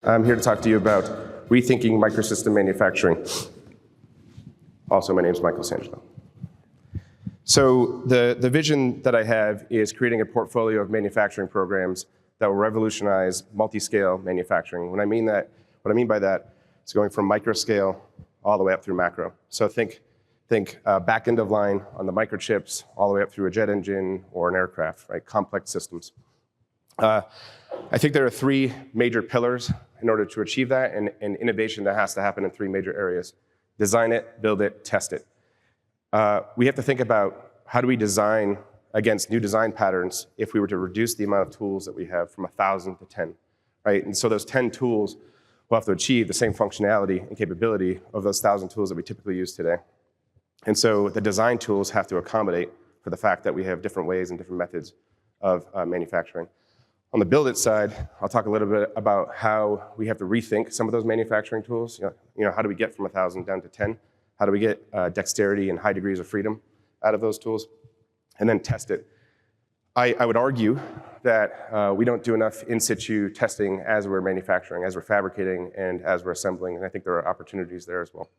I'm here to talk to you about rethinking microsystem manufacturing. Also, my name is Michael Sangelo. So the vision that I have is creating a portfolio of manufacturing programs that will revolutionize multi-scale manufacturing. What I mean by that is going from micro scale all the way up through macro. So think back end of line on the microchips, all the way up through a jet engine or an aircraft, right? Complex systems. I think there are three major pillars in order to achieve that, and innovation that has to happen in three major areas. Design it, build it, test it. We have to think about how do we design against new design patterns if we were to reduce the amount of tools that we have from 1,000 to 10, right? And so those 10 tools will have to achieve the same functionality and capability of those 1,000 tools that we typically use today. And so the design tools have to accommodate for the fact that we have different ways and different methods of manufacturing. On the build it side, I'll talk a little bit about how we have to rethink some of those manufacturing tools. You know, how do we get from 1,000 down to 10? How do we get dexterity and high degrees of freedom out of those tools? And then test it. I would argue that we don't do enough in situ testing as we're manufacturing, as we're fabricating, and as we're assembling, and I think there are opportunities there as well.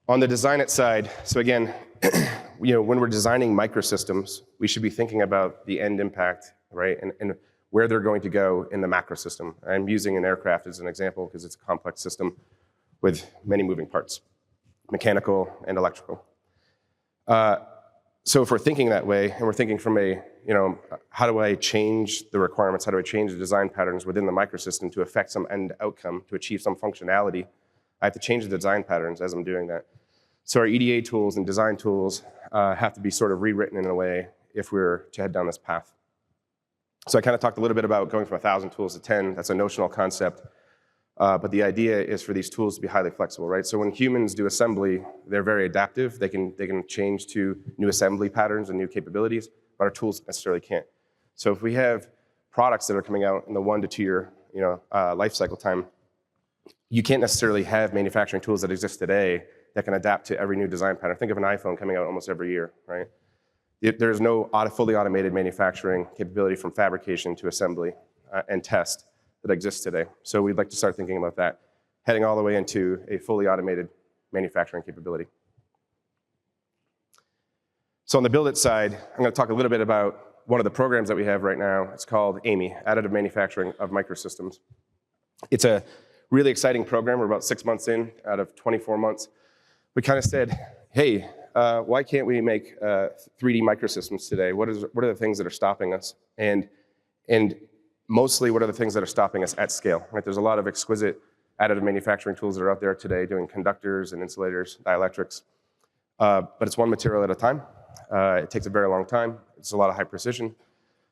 On the design it side, so again, when we're designing microsystems, we should be thinking about the end impact, right, and where they're going to go in the macrosystem. I'm using an aircraft as an example because it's a complex system with many moving parts, mechanical and electrical. So if we're thinking that way, and we're thinking from how do I change the requirements, how do I change the design patterns within the microsystem to affect some end outcome, to achieve some functionality, I have to change the design patterns as I'm doing that. So our EDA tools and design tools have to be sort of rewritten in a way if we're to head down this path. So I kind of talked a little bit about going from 1,000 tools to 10. That's a notional concept. But the idea is for these tools to be highly flexible, right? So when humans do assembly, they're very adaptive. They can change to new assembly patterns and new capabilities, but our tools necessarily can't. So if we have products that are coming out in the 1 to 2 year life cycle time, you can't necessarily have manufacturing tools that exist today that can adapt to every new design pattern. Think of an iPhone coming out almost every year, right? There's no fully automated manufacturing capability from fabrication to assembly and test that exists today. So we'd like to start thinking about that, heading all the way into a fully automated manufacturing capability. So on the build it side, I'm going to talk a little bit about one of the programs that we have right now. It's called AMI, Additive Manufacturing of Microsystems. It's a really exciting program. We're about 6 months in out of 24 months. We kind of said, hey, why can't we make 3D microsystems today? What are the things that are stopping us? And mostly, what are the things that are stopping us at scale? Right? There's a lot of exquisite additive manufacturing tools that are out there today doing conductors and insulators, dielectrics, but it's one material at a time. It takes a very long time. It's a lot of high precision.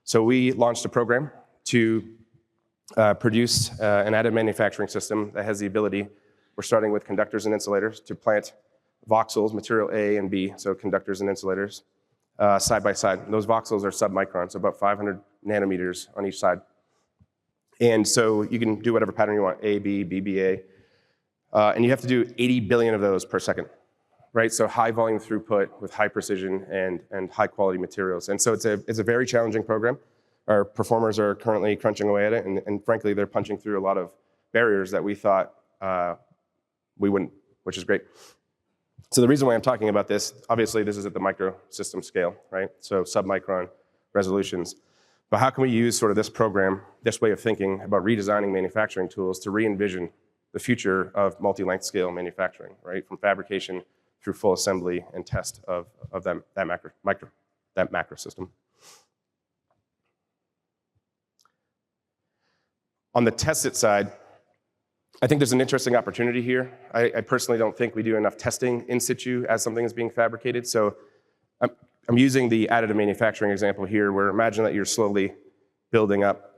So we launched a program to produce an additive manufacturing system that has the ability, we're starting with conductors and insulators, to plant voxels, material A and B, so conductors and insulators, side by side. And those voxels are submicron, so about 500 nanometers on each side. And so you can do whatever pattern you want, A, B, B, B, A. And you have to do 80 billion of those per second, right? So high volume throughput with high precision and high quality materials. And so it's a very challenging program. Our performers are currently crunching away at it, and frankly, they're punching through a lot of barriers that we thought we wouldn't, which is great. So the reason why I'm talking about this, obviously this is at the microsystem scale, right? So submicron resolutions. But how can we use sort of this program, this way of thinking about redesigning manufacturing tools to re-envision the future of multi-length scale manufacturing, right? From fabrication through full assembly and test of that macro system. On the test it side, I think there's an interesting opportunity here. I personally don't think we do enough testing in situ as something is being fabricated. So I'm using the additive manufacturing example here, where imagine that you're slowly building up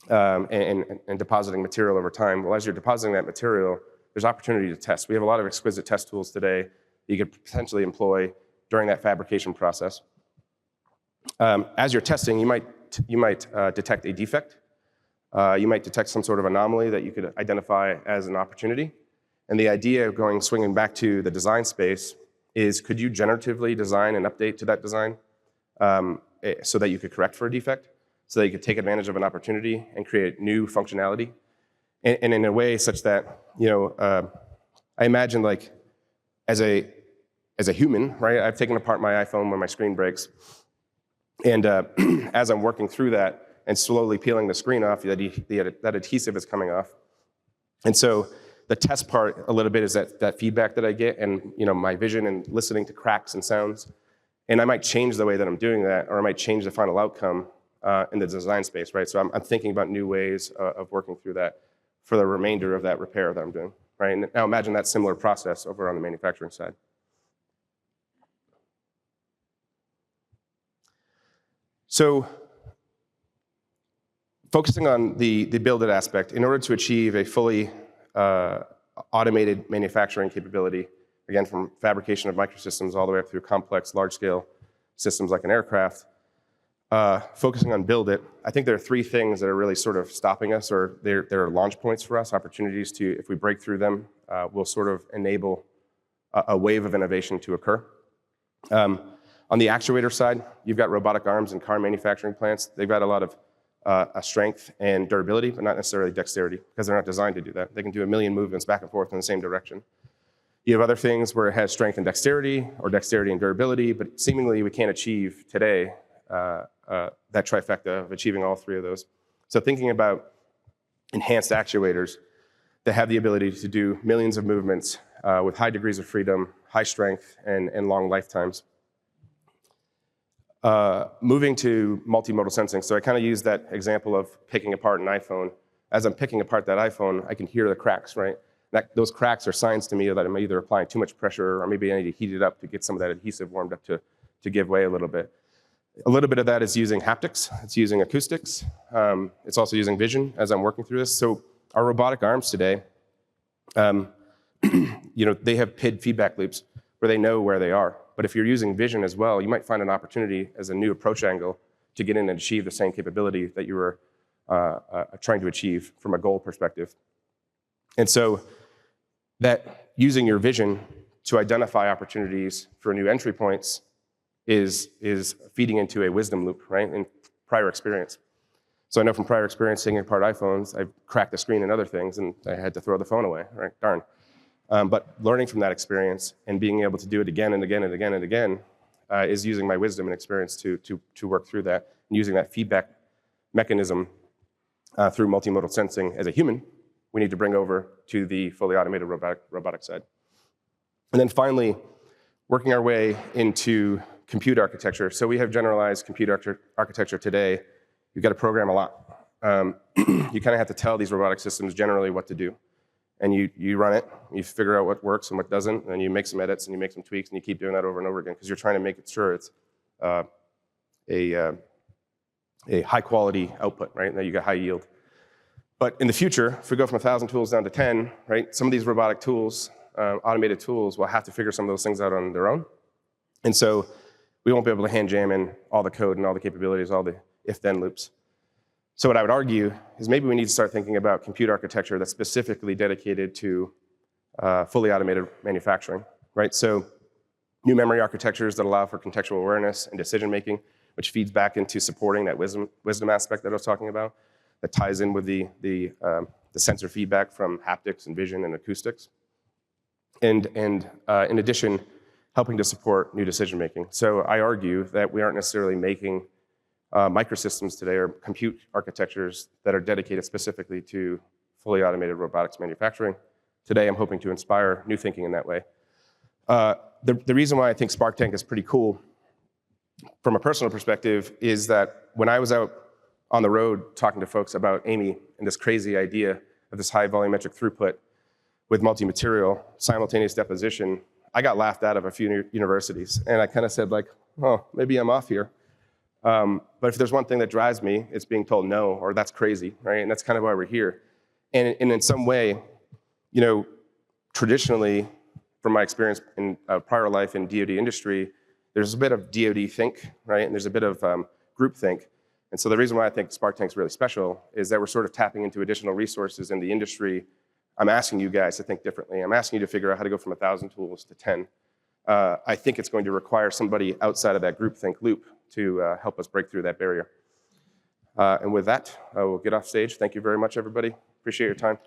and depositing material over time. Well, as you're depositing that material, there's opportunity to test. We have a lot of exquisite test tools today that you could potentially employ during that fabrication process. As you're testing, you might detect a defect. You might detect some sort of anomaly that you could identify as an opportunity. And the idea of swinging back to the design space is, could you generatively design an update to that design so that you could correct for a defect? so that you could take advantage of an opportunity and create new functionality, and in a way such that, I imagine like as a human, right? I've taken apart my iPhone when my screen breaks, and as I'm working through that and slowly peeling the screen off, that adhesive is coming off. And so the test part a little bit is that feedback that I get, and my vision and listening to cracks and sounds. And I might change the way that I'm doing that, or I might change the final outcome in the design space, right? So I'm thinking about new ways of working through that for the remainder of that repair that I'm doing, right? And now imagine that similar process over on the manufacturing side. So focusing on the build-it aspect, in order to achieve a fully automated manufacturing capability, again, from fabrication of microsystems all the way up through complex, large-scale systems like an aircraft, focusing on build it, I think there are three things that are really sort of stopping us, or there are launch points for us, opportunities to, if we break through them, will sort of enable a wave of innovation to occur. On the actuator side, you've got robotic arms in car manufacturing plants. They've got a lot of strength and durability, but not necessarily dexterity, because they're not designed to do that. They can do a million movements back and forth in the same direction. You have other things where it has strength and dexterity, or dexterity and durability, but seemingly we can't achieve today that trifecta of achieving all three of those. So thinking about enhanced actuators that have the ability to do millions of movements with high degrees of freedom, high strength, and long lifetimes. Moving to multimodal sensing, so I kind of use that example of picking apart an iPhone. As I'm picking apart that iPhone, I can hear the cracks, right? Those cracks are signs to me that I'm either applying too much pressure, or maybe I need to heat it up to get some of that adhesive warmed up to give way a little bit. A little bit of that is using haptics, it's using acoustics, it's also using vision as I'm working through this. So our robotic arms today, they have PID feedback loops where they know where they are. But if you're using vision as well, you might find an opportunity as a new approach angle to get in and achieve the same capability that you were trying to achieve from a goal perspective. And so that using your vision to identify opportunities for new entry points is feeding into a wisdom loop, right, in prior experience. So I know from prior experience taking apart iPhones, I've cracked the screen and other things, and I had to throw the phone away, right, darn. But learning from that experience and being able to do it again and again and again and again is using my wisdom and experience to work through that, and using that feedback mechanism through multimodal sensing as a human, we need to bring over to the fully automated robotic side. And then finally, working our way into compute architecture. So we have generalized compute architecture today. You've got to program a lot. You kind of have to tell these robotic systems generally what to do. And you run it, you figure out what works and what doesn't, and you make some edits and you make some tweaks, and you keep doing that over and over again, because you're trying to make it sure it's a high quality output, right? And that you get high yield. But in the future, if we go from 1,000 tools down to 10, right, some of these robotic tools, automated tools, will have to figure some of those things out on their own. And so we won't be able to hand jam in all the code and all the capabilities, all the if-then loops. So what I would argue is maybe we need to start thinking about compute architecture that's specifically dedicated to fully automated manufacturing, right? So new memory architectures that allow for contextual awareness and decision-making, which feeds back into supporting that wisdom aspect that I was talking about, that ties in with the sensor feedback from haptics and vision and acoustics. And in addition, helping to support new decision-making. So I argue that we aren't necessarily making microsystems today, or compute architectures that are dedicated specifically to fully automated robotics manufacturing. Today, I'm hoping to inspire new thinking in that way. The reason why I think Spark Tank is pretty cool from a personal perspective is that when I was out on the road talking to folks about Amy and this crazy idea of this high volumetric throughput with multi-material simultaneous deposition, I got laughed out of a few universities. And I kind of said, like, oh, maybe I'm off here. But if there's one thing that drives me, it's being told no, or that's crazy, right? And that's kind of why we're here. And in some way, traditionally, from my experience in prior life in DoD industry, there's a bit of DoD think, right? And there's a bit of group think. And so the reason why I think Spark Tank's really special is that we're sort of tapping into additional resources in the industry. I'm asking you guys to think differently. I'm asking you to figure out how to go from 1,000 tools to 10. I think it's going to require somebody outside of that groupthink loop to help us break through that barrier. And with that, I will get off stage. Thank you very much, everybody. Appreciate your time.